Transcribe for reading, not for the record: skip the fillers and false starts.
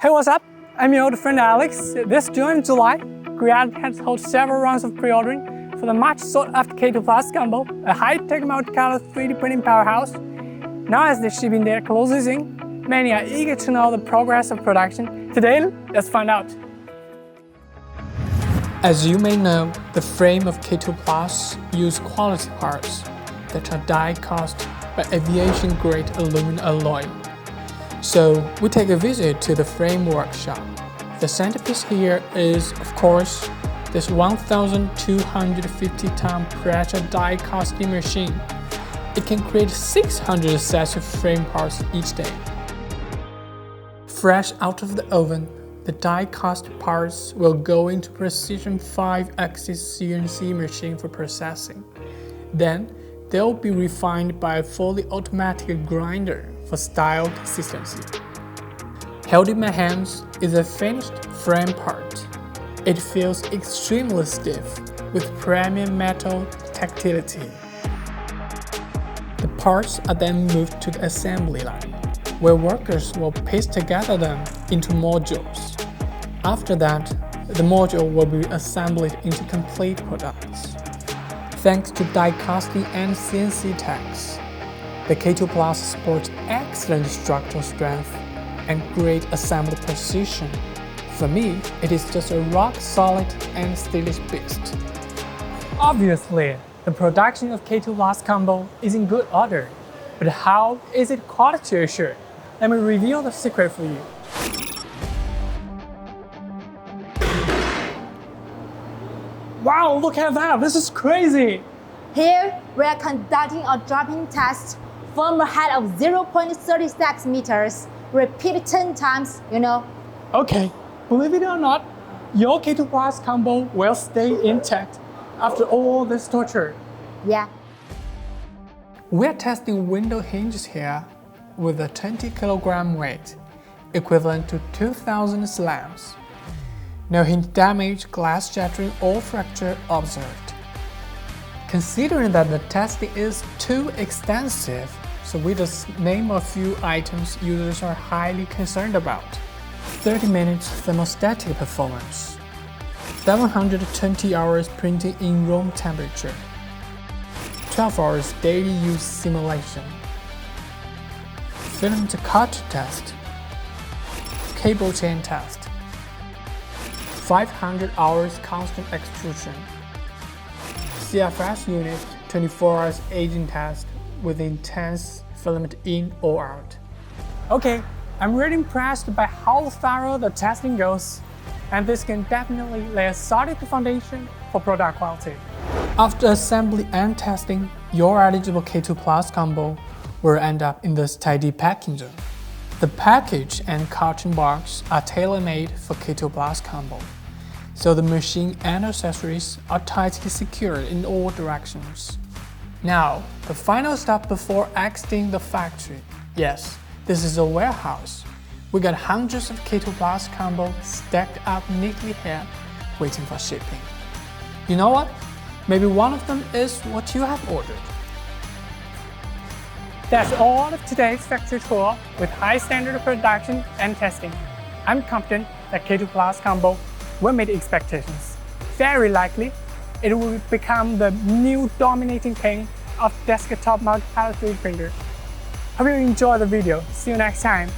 Hey, what's up? I'm your old friend Alex. This June and July, Creality has held several rounds of pre-ordering for the much sought-after K2 Plus combo, a high-tech multicolor 3D printing powerhouse. Now as the shipping date closes in, many are eager to know the progress of production. Today, let's find out. As you may know, the frame of K2 Plus use quality parts that are die-cast by aviation-grade aluminum alloy. So we take a visit to the frame workshop. The centerpiece here is, of course, this 1,250-ton pressure die casting machine. It can create 600 sets of frame parts each day. Fresh out of the oven, the die-cast parts will go into precision 5-axis CNC machine for processing. Then, they'll be refined by a fully automatic grinder for style consistency. Held in my hands is a finished frame part. It feels extremely stiff with premium metal tactility. The parts are then moved to the assembly line, where workers will piece together them into modules. After that, the module will be assembled into complete products. Thanks to die casting and CNC techs, the K2 Plus sports excellent structural strength and great assembly precision. For me, it is just a rock-solid and stylish beast. Obviously, the production of K2 Plus combo is in good order, but how is it quality assured? Let me reveal the secret for you. Wow, look at that! This is crazy! Here, we are conducting a dropping test from a height of 0.36 meters. Repeat 10 times, Okay, believe it or not, your K2 Plus combo will stay intact after all this torture. Yeah. We're testing window hinges here with a 20-kilogram weight, equivalent to 2,000 slams. No hinge damage, glass shattering, or fracture observed. Considering that the testing is too extensive, so we just name a few items users are highly concerned about. 30 minutes thermostatic performance, 720 hours printing in room temperature, 12 hours daily use simulation, filament cut test, cable chain test, 500 hours constant extrusion, CFS unit 24 hours aging test with intense filament in or out. Okay, I'm really impressed by how thorough the testing goes, and this can definitely lay a solid foundation for product quality. After assembly and testing, your eligible K2 Plus combo will end up in this tidy packing zone. The package and carton box are tailor-made for K2 Plus combo, so the machine and accessories are tightly secured in all directions. Now, the final step before exiting the factory. Yes, this is a warehouse. We got hundreds of K2 Plus combo stacked up neatly here, waiting for shipping. You know what? Maybe one of them is what you have ordered. That's all of today's factory tour with high standard of production and testing. I'm confident that K2 Plus combo will meet expectations. Very likely, it will become the new dominating king of desktop multicolor 3D printer. Hope you enjoyed the video. See you next time.